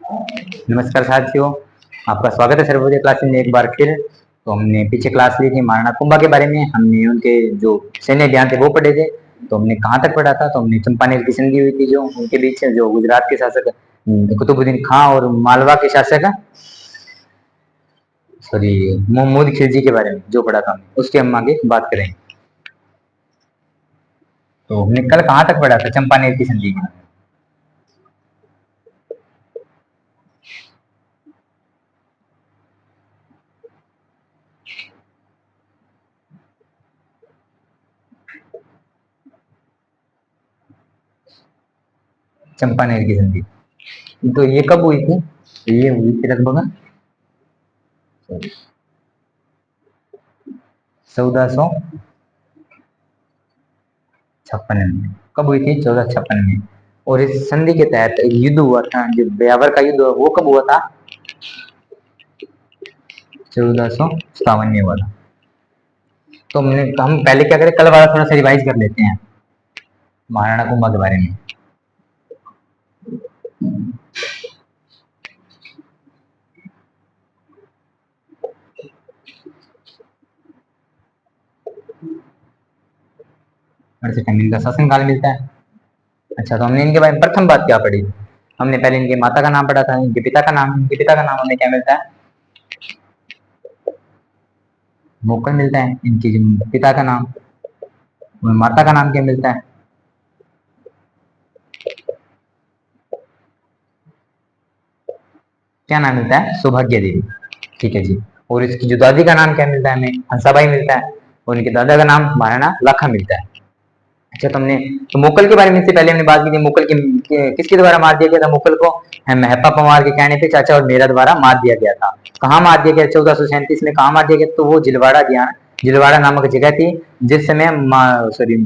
नमस्कार साथियों, आपका स्वागत है सर्वोदय क्लासेस में एक बार फिर। तो हमने पीछे क्लास ली थी महाराणा कुंभा के बारे में। हमने उनके जो सैन्य ध्यान थे वो पढ़े थे। तो हमने कहाँ तक पढ़ा था? तो हमने चंपानेर की संधि हुई थी जो उनके बीच जो गुजरात के शासक कुतुबुद्दीन खां और मालवा के शासक सॉरी महमूद खिलजी के बारे में जो पढ़ा था हमने, उसकी हम आगे बात करेंगे। तो हमने कल कहाँ तक पढ़ा था चंपानेर की संधि के? चंपानेर की संधि तो ये कब हुई थी? ये हुई थी लगभग 1456 में। कब हुई थी? 1456 में। और इस संधि के तहत युद्ध हुआ था, जो ब्यावर का युद्ध हुआ, वो कब हुआ था? 1457 में हुआ था। तो हम पहले क्या करें, कल वाला थोड़ा सा रिवाइज कर लेते हैं महाराणा कुंभा के बारे में। से इनका शासनकाल मिलता है। अच्छा, तो हमने इनके बारे में प्रथम बात क्या पढ़ी? हमने पहले इनके माता का नाम पढ़ा था, इनके पिता का नाम। इनके पिता का नाम हमें क्या मिलता है? मोकल मिलता है। इनके जो पिता का नाम और माता का नाम क्या मिलता है? क्या नाम मिलता है? सौभाग्य देवी। ठीक है जी। और इसकी जो दादी का नाम क्या मिलता है? हमें हंसाबाई मिलता है। और इनके दादा का नाम महाराणा लाखा मिलता है। अच्छा, तो मुगल के बारे में इससे पहले हमने बात की थी। मुगल किसके द्वारा मार दिया गया था मुगल को? महपा पवार के कहने पे चाचा और मेरा द्वारा मार दिया गया था। कहाँ मार दिया गया? 1437 में। कहाँ मार दिया गया? तो वो जिलवाड़ा गया, जिलवाड़ा नामक जगह थी, जिस समय सॉरी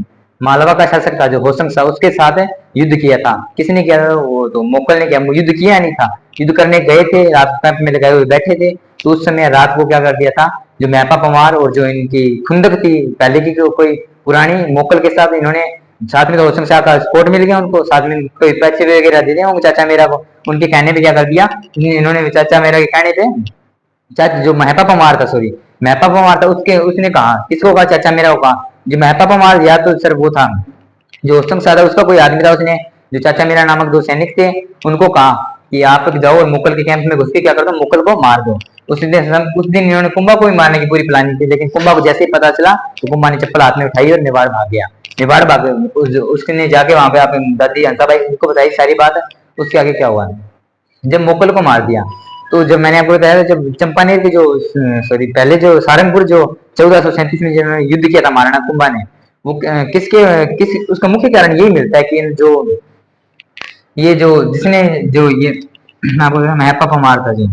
मालवा का शासक था जो होशंग शाह, उसके साथ युद्ध किया था। किसने किया था? वो तो मुगल ने किया। युद्ध किया नहीं था, युद्ध करने गए थे, रात कैंप में लगाए हुए बैठे थे। तो उस समय रात को क्या कर दिया था, जो मैपा पवार और जो इनकी खुंदक थी पहले की कोई पुरानी मोकल के साथ, इन्होंने साथ में तो होशंग शाह का स्पोर्ट मिल गया उनको, साथ में कोई पैसे वगैरह दे दिए होंगे चाचा मेरा को। उनके कहने पे क्या कर दिया इन्होंने, चाचा मेरा के कहने पे, चाचा जो महपा पमार था, सॉरी महपा पमार था, उसके उसने कहा, किसको कहा? चाचा मेरा को कहा। जो महपा पमार या तो सर वो था जो होशंग शाह था, उसका कोई आदमी था, उसने जो चाचा मेरा नामक दो सैनिक थे उनको कहा कि आप जाओ और मुगल के कैंप में घुस के क्या कर दो, मुगल को मार दो। उस दिन इन्होंने कुंभा को भी मारने की पूरी प्लानिंग थी, लेकिन कुंभा को जैसे ही पता चला तो कुंभा ने चप्पल हाथ में उठाई और मेवाड़ भाग गया। मेवाड़ भाग उसने जाके वहां पे आप दादी हंसाबाई उनको बताई सारी बात। उसके आगे क्या हुआ, जब मुगल को मार दिया, तो जब मैंने आपको बताया, जब चंपानेर के जो सॉरी पहले जो सारंगपुर जो 1437 में जिन्होंने युद्ध किया था महाराणा कुंभा ने, वो किस उसका मुख्य कारण यही मिलता है कि जो ये जो जिसने जो ये आपको महपा पमार था जी,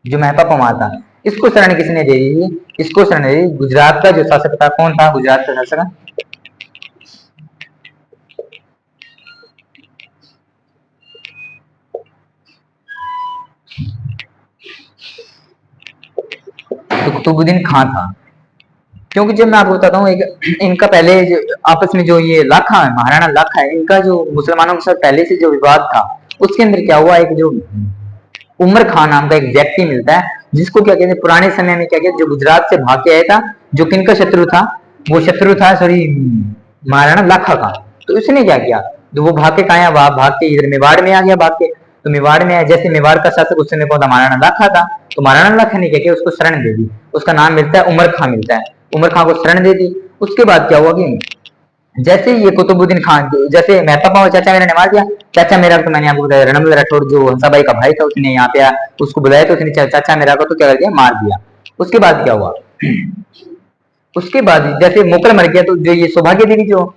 जो महपा पमार था, इसको शरण किसने दे दी? इसको शरण दे दी गुजरात का जो शासक था। कौन था गुजरात का शासक? तो कुतुबुद्दीन खां था। क्योंकि जब मैं आपको बताता हूँ एक इनका पहले आपस में जो ये लाखा है, महाराणा लाखा है, इनका जो मुसलमानों के साथ पहले से जो विवाद था, उसके अंदर क्या हुआ, एक जो उमर खान नाम का एक व्यक्ति मिलता है, जिसको क्या कहते हैं पुराने समय में क्या कहते हैं, जो गुजरात से भाग के आया था, जो किनका शत्रु था? वो शत्रु था सॉरी महाराणा लाखा का। तो उसने क्या किया, जो वो भाग के कहा आया, वहां भाग के इधर मेवाड़ में आ गया भाग के। तो मेवाड़ में आया, जैसे मेवाड़ का शासक उस समय कौन था? महाराणा लाखा था। तो महाराणा लाखा ने क्या किया, उसको शरण दे दी। उसका नाम मिलता है उमर खां मिलता है। उमर खां को शरण दे दी। उसके बाद क्या हुआ कि जैसे ये कुतुबुद्दीन खान, जैसे मेहता पाव चाचा मेरा ने मार दिया। चाचा मेरा तो मैंने आपको बताया रणबल राठौर जो हंसाबाई का भाई था, उसने यहाँ पे उसको बुलाया, तो उसने चाचा मेरा को तो क्या कर दिया, मार दिया। उसके बाद क्या हुआ, उसके बाद जैसे मुकल मर गया, तो जो ये सौभाग्य देवी जो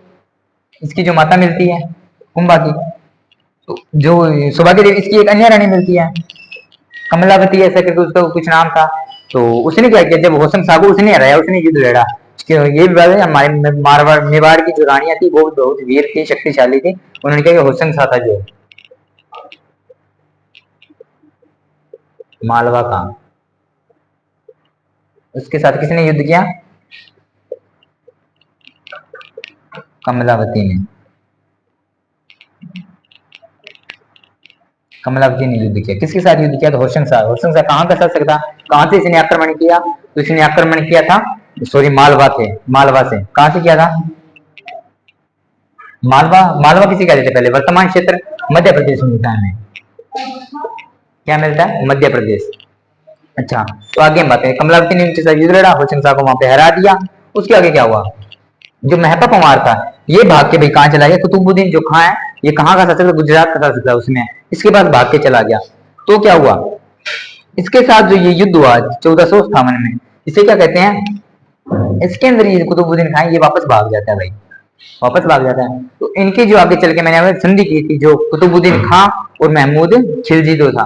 इसकी जो माता मिलती है कुंभा की, तो जो सौभाग्य देवी इसकी एक अन्य रानी मिलती है कमलावती ऐसा करके उसका कुछ नाम था। तो उसने क्या किया, जब होशंग शाह को उसने हराया, उसने युद्ध लड़ा। ये भी बात है, हमारे मारवाड़ मेवाड़ की जो रानियां थी वो बहुत वीर थी, शक्तिशाली थी। उन्होंने क्या किया, होशंग शाह था जो मालवा का, उसके साथ किसने युद्ध किया? कमलावती ने। कमलावती ने युद्ध किया, किसके साथ युद्ध किया? तो होशंग शाह। होशंग शाह कहाँ का शासक था? कहाँ से इसने आक्रमण किया? तो इसने आक्रमण किया था सॉरी मालवा थे, मालवा से। कहाँ से किया था? मालवा। मालवा किसे कहते थे पहले? वर्तमान क्षेत्र मध्य प्रदेश में मिलता है। क्या मिलता है? मध्य प्रदेश। अच्छा, तो आगे हम बात करें। कमलावती ने उनके साथ युद्ध लड़ा, होशंग शाह को वहां पे हरा दिया। उसके आगे क्या हुआ? जो महपा कुमार था ये भाग के भाई कहाँ चला गया? कुतुबुद्दीन जो खां है ये कहाँ का शासक था? गुजरात का शासक था उसमें। इसके बाद भाग के चला गया। तो क्या हुआ? इसके साथ जो ये युद्ध हुआ 1457 में, इसे क्या कहते हैं? इसके अंदर ये कुतुबुद्दीन खान ये वापस भाग जाता है भाई, वापस भाग जाता है। तो इनके जो आगे चल के मैंने संधि की थी, जो कुतुबुद्दीन खां और महमूद खिलजी जो था,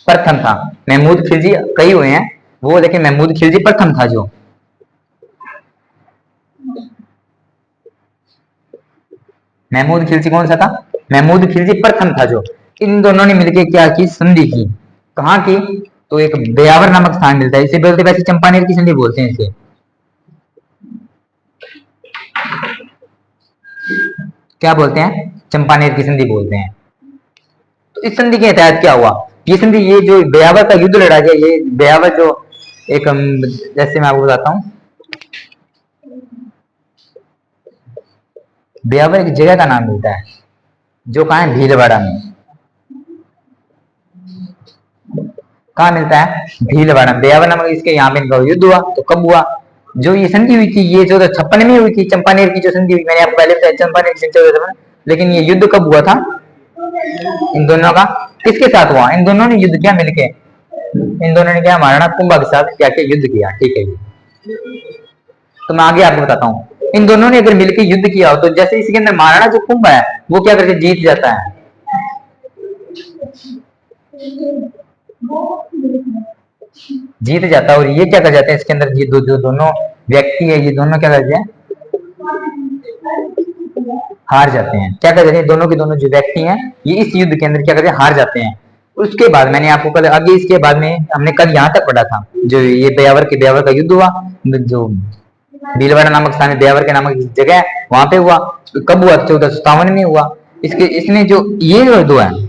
प्रथम था। महमूद खिलजी कई हुए हैं वो, लेकिन महमूद खिलजी प्रथम था। जो महमूद खिलजी कौन सा था? महमूद खिलजी प्रथम था। जो इन दोनों ने मिलकर क्या की? संधि की। कहाँ की? तो एक ब्यावर नामक स्थान मिलता है, इसे बोलते वैसे चंपानेर की संधि बोलते हैं इसे। क्या बोलते हैं? चंपानेर की संधि बोलते हैं। तो इस संधि के तहत क्या हुआ? ये संधि, ये जो ब्यावर का युद्ध लड़ा गया, ये ब्यावर जो एक जैसे मैं आपको बताता हूँ, ब्यावर एक जगह का नाम मिलता है जो कहाँ है? भीलवाड़ा में। कहाँ मिलता है? भीलवाड़ा। ब्यावर नामक इसके यहाँ पे इनका युद्ध हुआ। तो कब हुआ? जो ये संधि हुई थी ये 1456 में हुई थी, चंपानेर की जो संधि हुई, मैंने आपको पहले बताया चंपानेर की संधि 1456। लेकिन ये युद्ध कब हुआ था इन दोनों का? किसके साथ हुआ? इन दोनों ने युद्ध किया मिलके। इन दोनों ने क्या? महाराणा कुंभा के साथ क्या किया? युद्ध किया। ठीक है जी। तो मैं आगे आपको बताता हूँ। इन दोनों ने अगर मिलकर युद्ध किया हो तो जैसे इसके अंदर महाराणा जो कुंभा है वो क्या करके जीत जाता है, जीत जाता है। और ये क्या कर जाते हैं इसके अंदर, ये जो दोनों व्यक्ति है ये दोनों क्या करते हैं? हार जाते हैं। क्या कर जाते हैं? दोनों के दोनों जो व्यक्ति हैं ये इस युद्ध के अंदर क्या करते हैं? हार जाते हैं। उसके बाद मैंने आपको कल आगे इसके बाद में हमने कल यहाँ तक पढ़ा था, जो ये ब्यावर का युद्ध हुआ, जो भीलवाड़ा नामक स्थान में ब्यावर के नामक जगह है वहां पे हुआ। तो कब हुआ? 1457 में हुआ। इसके इसने जो ये युद्ध हुआ है,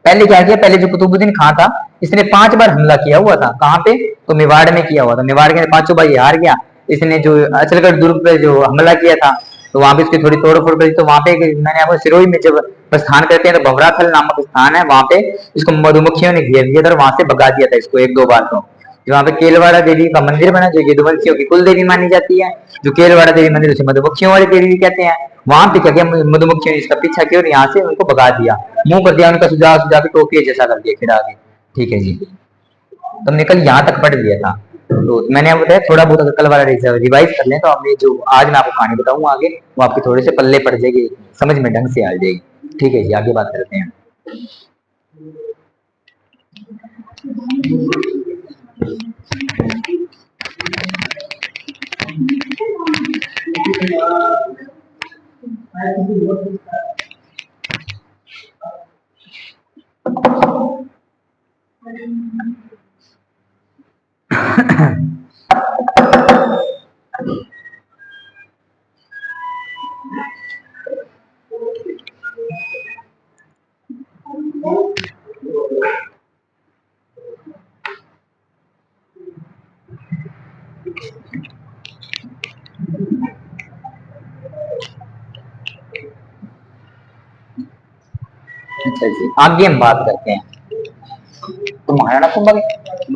पहले क्या किया? पहले जो कुतुबुद्दीन खां था इसने 5 बार हमला किया हुआ था। कहाँ पे? तो मेवाड़ में किया हुआ था। मेवाड़ के 5 बार ये हार गया। इसने जो अचलगढ़ दुर्ग पे जो हमला किया था तो वहां पे इसकी थोड़ी तोड़ फोड़ करी। तो वहां पे मैंने आपको सिरोही में जब प्रस्थान करते हैं तो भवराथल नामक स्थान है, वहां पे इसको मधुमक्खियों ने घेर लिया था और वहां से भगा दिया था इसको 1-2 बार। तो वहां पे केलवाड़ा देवी का मंदिर बना जो यदुवंशियों की कुल देवी मानी जाती है। जो केलवाड़ा देवी मंदिर उसे मधुमक्खियों वाली देवी भी कहते हैं। वहां पे क्या किया? मधुमक्खियों ने इसका पीछा किया और यहाँ से उनको भगा दिया, मुंह कर दिया उनका, सुझा सुझा के टोपी जैसा कर दिया फिर आगे। ठीक है जी। तो हमने कल यहाँ तक पढ़ लिया था। तो मैंने आपको बताया थोड़ा बहुत अगर कल वाला रिवाइज कर लें तो आपने जो आज मैं आपको कहानी बताऊंगा आगे वो आपके थोड़े से पल्ले पड़ जाएगी, समझ में ढंग से आ जाएगी। ठीक है जी, आगे बात करते हैं। अच्छा जी, आगे हम बात करते हैं। तो महाराणा कुंभा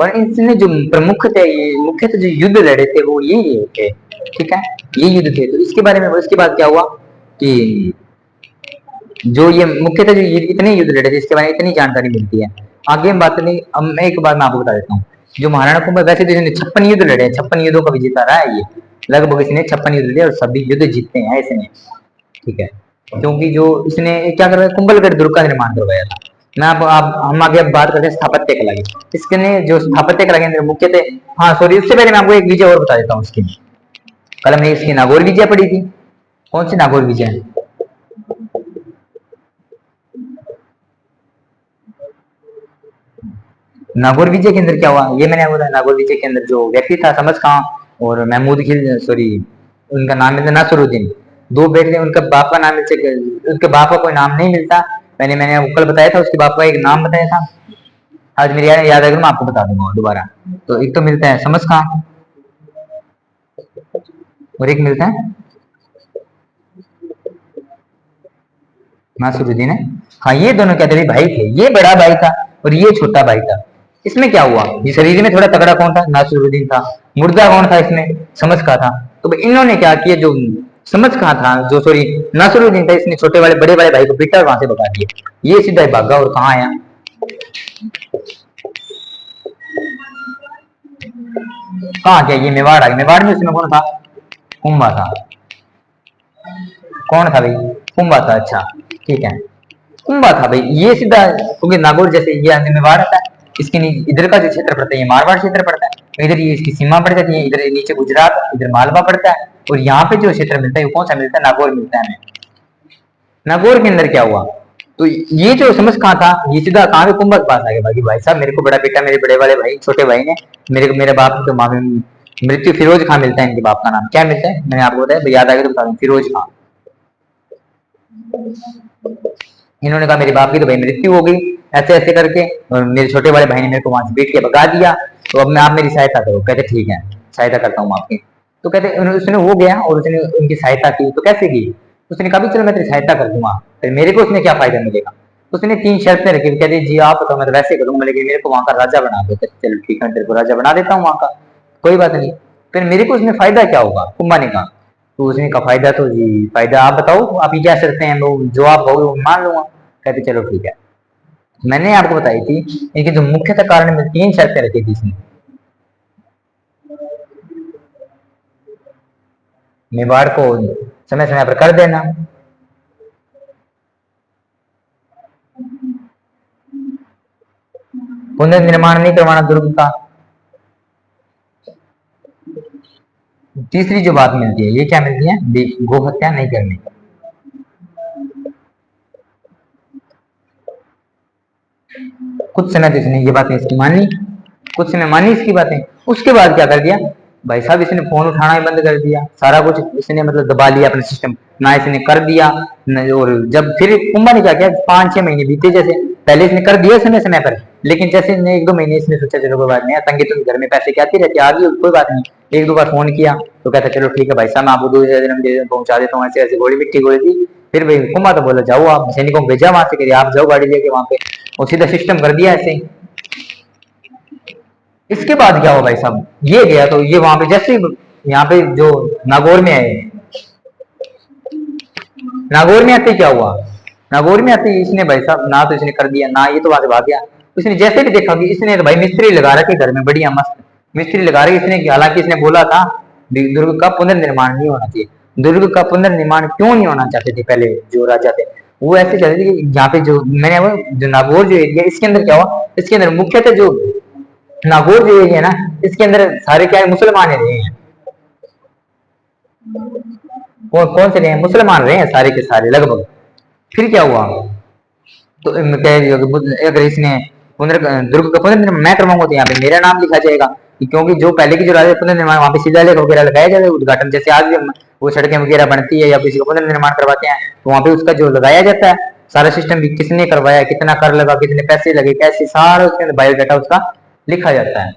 इसने जो प्रमुख थे, ये मुख्य जो युद्ध लड़े थे वो ये थे। ठीक है, ये युद्ध थे। तो इसके बारे में इसके बाद क्या हुआ कि जो ये मुख्य थे, जो ये इतने युद्ध लड़े थे इसके बारे में इतनी जानकारी मिलती है। आगे हम बात करेंगे। अब मैं एक बार मैं आपको बता देता हूँ, जो महाराणा कुंभा वैसे तो इसने 56 युद्ध लड़े हैं, 56 युद्धों का विजेता रहा है ये। लगभग इसने 56 युद्ध लड़े और सभी युद्ध जीते हैं इसने। ठीक है, क्योंकि जो इसने क्या करवाया? कुंभलगढ़ दुर्ग का निर्माण करवाया था। मैं आप हम आगे अब बात करते हैं स्थापत्य कला की। इसके ने जो स्थापत्य कला के अंदर मुख्य थे, हाँ सॉरी उससे पहले मैं आपको एक विजय और बता देता हूँ इसकी। कल हमने इसकी नागौर विजय पढ़ी थी। कौन सी नागौर विजय है? नागौर विजय के अंदर क्या हुआ ये मैंने बोला। नागौर विजय के अंदर जो व्यक्ति था समझ खां और महमूद खिल सॉरी उनका नाम मिलता नासरुद्दीन, दो बेटे थे। उनका बाप का नाम उनके बाप का कोई नाम नहीं मिलता, मैंने आपको कल बताया था, उसके बाप का एक नाम बताया था। आज मेरी याद आएगा, मैं आपको बता दूंगा दोबारा। तो एक तो मिलता है समझ खां, और एक मिलता है नासिरुद्दीन है। हाँ, ये दोनों क्या थे, भाई थे। ये बड़ा भाई था और ये छोटा भाई था। इसमें क्या हुआ, ये शरीर में थोड़ा तगड़ा कौन था, नासिरुद्दीन था। मुर्दा कौन था इसमें, समझ खा था। तो भाई इन्होंने क्या किया, जो समझ खा था, जो सॉरी नासिरुद्दीन था, इसने छोटे वाले बड़े वाले भाई को पीटा और वहां से भगा दिया। ये सीधा भागा और कहाँ आया, कहाँ गया, ये मेवाड़ आ गया। मेवाड़ में उसमें कौन था, कुंभा था। कौन था भाई, कुंभा था। अच्छा ठीक है, कुंभा था भाई। ये सीधा, क्योंकि नागौर जैसे ये मेवाड़ आता है, इसके इधर का जो क्षेत्र पड़ता है ये मारवाड़ क्षेत्र पड़ता है, इधर ये इसकी सीमा पड़ जाती है, इधर नीचे गुजरात, इधर मालवा पड़ता है। और यहाँ पे जो क्षेत्र मिलता है वो कौन सा मिलता है, नागौर मिलता है हमें। नागौर के अंदर क्या हुआ, तो ये जो समझ कहाँ था, ये सीधा कहाँ पे कुंभा के पास आ गया। बाकी भाई साहब, मेरे को बड़ा बेटा, मेरे बड़े वाले भाई, छोटे भाई ने मेरे बाप की तो माँ में मृत्यु, फिरोज खां मिलता है इनके बाप का नाम। क्या मिलता है, मैंने आपको बताया, याद आ गया तो बता दूं, फिरोज खां। इन्होंने कहा मेरे बाप की तो भाई मृत्यु हो गई, ऐसे ऐसे करके, और मेरे छोटे वाले भाई ने मेरे को वहां से पीट के भगा दिया। तो अब मैं, आप मेरी सहायता करो। कहते ठीक है, सहायता करता हूँ आपकी। तो कहते उसने वो गया और उसने उनकी सहायता की। तो कैसे की, उसने कहा चलो मैं तेरी सहायता कर दूंगा, फिर मेरे को उसने क्या फायदा मिलेगा। उसने 3 शर्तें रखी। कहते जी आप तो मैं तो वैसे करूंगा, लेकिन मेरे को वहां का राजा बना दो। चलो ठीक है, तेरे को राजा बना देता हूँ वहां का, कोई बात नहीं। फिर मेरे को उसमें फायदा क्या होगा, कुंभा ने कहा। तो उसने कहा फायदा तो जी, फायदा आप बताओ, आप ये क्या शर्तें हैं, जो आप कहोगे वो मान लूंगा। कहते चलो ठीक है। मैंने आपको बताई थी इनके जो मुख्यतः कारण में 3 शर्तें रखी थी इसने। मेवाड़ को समय समय पर कर देना, पुनर्निर्माण नहीं करवाना दुर्ग का। तीसरी जो बात मिलती है, ये क्या मिलती है, गो हत्या नहीं करनी। कुछ समय तो इसने ये बातें इसकी मान ली, कुछ समय मानी इसकी बातें। उसके बाद क्या कर दिया भाई साहब, इसने फोन उठाना ही बंद कर दिया, सारा कुछ इसने मतलब दबा लिया अपने सिस्टम ना, इसने कर दिया और जब फिर कुंभा ने क्या किया, 5-6 महीने बीते, जैसे पहले इसने कर दिया समय समय पर, लेकिन जैसे इसने 1-2 महीने इसने सोचा चलो कोई बात नहीं, तंगी तो घर में पैसे क्या आती रहती, आ गई कोई बात नहीं। 1-2 बार फोन किया तो कहता चलो ठीक है भाई साहब, मैं आपको 2000 पहुंचा देता हूँ, ऐसे ऐसे गोली मिट्टी गोली दी। फिर भाई कुंभा तो बोला जाओ, आप सैनिकों को भेजा वहां से, करिए आप जाओ गाड़ी लेके वहां पे, और सीधा सिस्टम कर दिया ऐसे ही। इसके बाद क्या हुआ भाई साहब, ये गया तो ये वहां पे जैसे यहाँ पे जो नागौर में आए, नागौर में आते क्या हुआ, नागौर में आते इसने भाई साहब ना तो इसने कर दिया ना, ये तो वहां से भाग गया। उसने जैसे भी देखा कि इसने तो भाई मिस्त्री लगा रखे घर में, बढ़िया मस्त मिस्त्री लगा रही इसने। हालांकि इसने बोला था दुर्ग का पुनर्निर्माण नहीं होना चाहिए। दुर्ग का पुनर्निर्माण क्यों नहीं होना चाहते थे पहले जो राजा थे, वो ऐसे चाहते थे कि यहाँ पे जो मैंने वो जो नागौर जो एरिया, इसके अंदर क्या हुआ, इसके अंदर मुख्यतः जो नागौर जो एरिया है ना, इसके अंदर सारे क्या है, मुसलमान रहे हैं। कौन कौन से रहे हैं, मुसलमान रहे हैं सारे के सारे लगभग। फिर क्या हुआ, तो अगर इसने दुर्ग का पुनर्निर्माण मैं करवाऊंगा तो यहाँ पे मेरा नाम लिखा जाएगा, क्योंकि जो पहले की जो राजा पुनर्निर्माण वहां पे शिलालेख वगैरह लगाया जाएगा, उद्घाटन जैसे आज भी वो सड़कें वगैरह बनती है या किसी का पुनर्निर्माण करवाते हैं, तो वहां पे उसका जो लगाया जाता है सारा सिस्टम भी, किसने करवाया, कितना कर लगा, कितने पैसे लगे, कैसे, सारा उसके अंदर बायोडाटा उसका लिखा जाता है।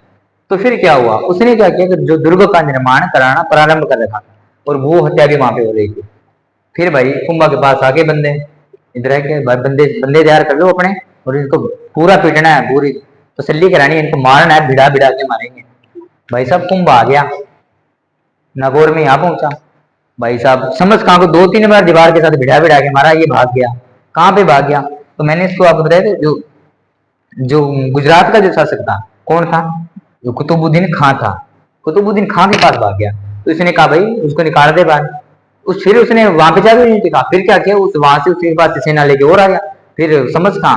तो फिर क्या हुआ, उसने क्या किया कि जो दुर्ग का निर्माण कराना प्रारंभ कर रखा था, और वो हत्या भी वहां पे हो रही थी। फिर भाई कुंभा के पास आगे बंदे, इधर है के बंदे बंदे तैयार कर लो अपने, और इनको पूरा पीटना है, पूरी तसल्ली करानी है, इनको मारना है, भिड़ा भिड़ा के मारेंगे। भाई साहब कुंभ आ गया, नागौर में यहाँ पहुंचा। भाई साहब समझ कहाँ को 2-3 बार दीवार के साथ भिड़ा भिड़ा के मारा, ये भाग गया। कहाँ पे भाग गया, तो मैंने इसको आपको बताया था, जो जो गुजरात का जो शासक था, कौन था, जो कुतुबुद्दीन खां था, कुतुबुद्दीन खां के पास भाग गया। तो इसने कहा भाई उसको निकाल दे बाहर। फिर उसने वहां पे जाकर नहीं देखा, फिर क्या किया, उस वहां से उसके पास सेना लेके और आ गया। फिर समझ खां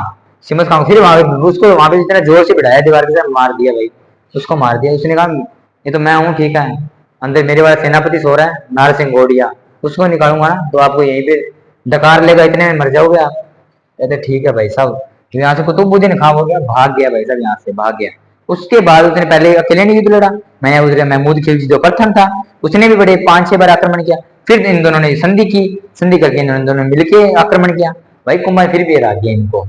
फिर वहां उसको वहां पे इतना जोर से बिठाया, दीवार के साथ मार दिया भाई, उसको मार दिया। उसने कहा ये तो मैं हूँ, ठीक है, अंदर मेरे वाला सेनापति सो रहा है, नार सिंह गोडिया, उसको निकालूंगा ना तो आपको यहीं पे डकार लेगा, इतने में मर जाओगे आप। कहते ठीक है भाई साहब। यहाँ से कुतुबुद्दीन खां हो गया, भाग गया भाई साहब, यहाँ से भाग गया। उसके बाद उसने पहले अकेले नहीं युद्ध लड़ा, मैं उधर महमूद खिलजी जो प्रथम था, उसने भी बड़े 5-6 बार आक्रमण किया। फिर इन दोनों ने संधि की, संधि करके इन दोनों ने मिलकर आक्रमण किया। भाई कुंभा ने फिर भी हरा दिया इनको।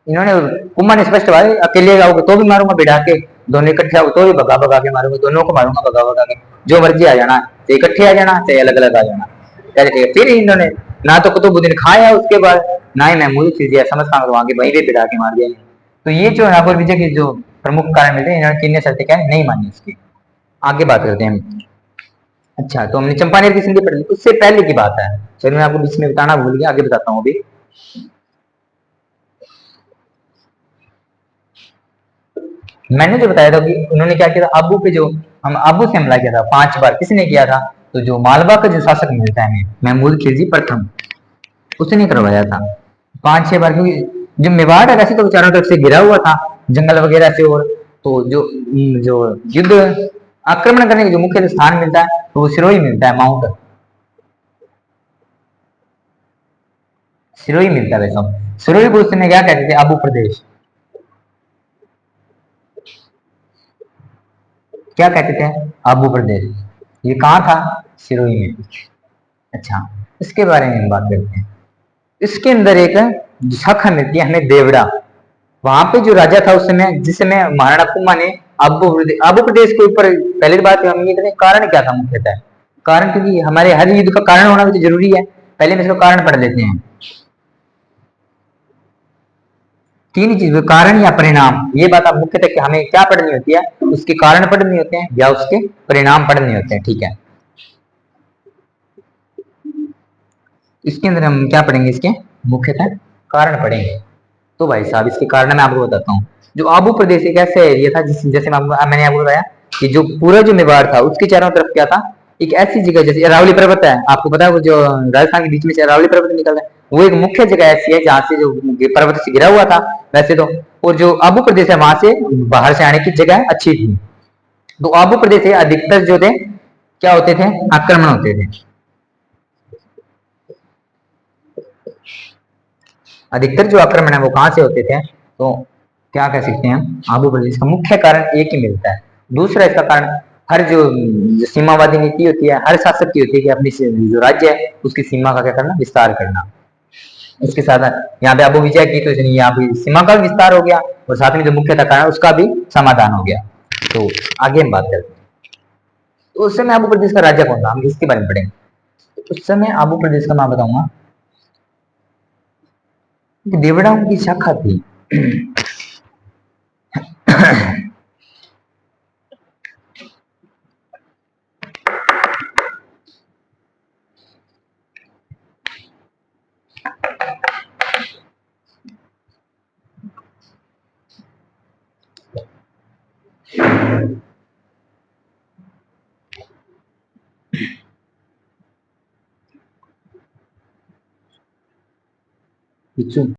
इन्होंने कुंभा ने स्पष्ट कहा अकेले आओगे तो भी मारूंगा बिठा के, दोनों इकट्ठे आओगे तो भी भगा भगा के मारूंगा, दोनों को मारूंगा भगा भगा के, जो मर्जी आ जाना, चाहे इकट्ठे आ जाना चाहे अलग अलग आ जाना। चले ठीक है, फिर इन्होंने ना तो कुतुबुद्दीन खाया उसके बाद, ना ही महमूद खिलजिया समझ खा वहां के वहीं पे बिठा के मार दिया। तो ये जो नागौर विजय के जो प्रमुख कारण मिलते हैं, इन्होंने किन्ने शर्तें क्या नहीं मानी उसकी। आगे बात करते हैं हम। अच्छा तो हमने चंपानेर की संधि पढ़ ली, उससे पहले की बात है, चलिए मैं आपको बीच में बताना भूल गया, आगे बताता हूँ अभी। मैंने जो बताया था कि उन्होंने क्या किया था, आबू पे जो हम आबू से हमला किया था 5 बार, किसने किया था, तो जो मालवा का जो शासक मिलता है हमें महमूद खिलजी प्रथम, उसने करवाया था 5-6 बार। क्योंकि जो मेवाड़ है वैसे तो चारों तरफ से घिरा हुआ था जंगल वगैरह से, और तो जो युद्ध आक्रमण करने का जो मुख्य स्थान मिलता है तो वो सिरोही मिलता है, माउंट सिरोही मिलता है वैसा। सिरोही को उसने क्या कहते थे, आबू प्रदेश, क्या कहते थे, आबू प्रदेश। ये कहाँ था, सिरोही में। अच्छा, इसके बारे में हम बात करते हैं। इसके अंदर एक शाखा मिलती है हमें देवड़ा। वहां पे जो राजा था उस समय, जिस समय महाराणा कुंभा ने आबू प्रदेश के ऊपर, पहले की बात हम ये करें कारण क्या था मुख्यतः, कारण क्योंकि हमारे हर युद्ध का कारण होना भी तो जरूरी है, पहले हम इसका कारण पढ़ लेते हैं। तीन चीजों, कारण या परिणाम, ये बात आप मुख्यतः कि हमें क्या पढ़नी होती है, उसके कारण पढ़ने होते हैं या उसके परिणाम पढ़ने होते हैं, ठीक है। इसके अंदर हम क्या पढ़ेंगे, इसके मुख्यतः कारण पढ़ेंगे। तो भाई साहब इसके कारण मैं आपको बताता हूँ। जो आबू प्रदेश एक ऐसा एरिया था जिस जैसे मैंने आपको बताया कि जो पूरा जो मेवाड़ था उसके चारों तरफ क्या था, एक ऐसी जगह जैसे अरावली पर्वत है, आपको पता है वो जो राजस्थान के बीच में से अरावली पर्वत निकल है, वो एक मुख्य जगह ऐसी है जहाँ से जो पर्वत से घिरा हुआ था वैसे तो, और जो आबू प्रदेश है वहां से बाहर से आने की जगह अच्छी थी। तो आबू प्रदेश से अधिकतर जो थे क्या होते थे, आक्रमण होते थे। अधिकतर जो आक्रमण है वो कहाँ से होते थे, तो क्या कह सकते हैं हम, आबू प्रदेश का मुख्य कारण एक ही मिलता है। दूसरा इसका कारण, हर जो सीमावादी नीति होती है हर शासक की होती है कि अपनी जो राज्य है उसकी सीमा का क्या करना, विस्तार करना। इसके साथ यहाँ पे आबू विजय की तो यहाँ पे सीमा का भी विस्तार हो गया, और साथ में जो मुख्यतः कारण उसका भी समाधान हो गया। तो आगे हम बात करते हैं। तो उस समय आबू प्रदेश का राजा कौन था, हम इसके बारे में पढ़ेंगे। तो उस समय आबू प्रदेश का मैं बताऊंगा कि देवड़ाओं की शाखा थी।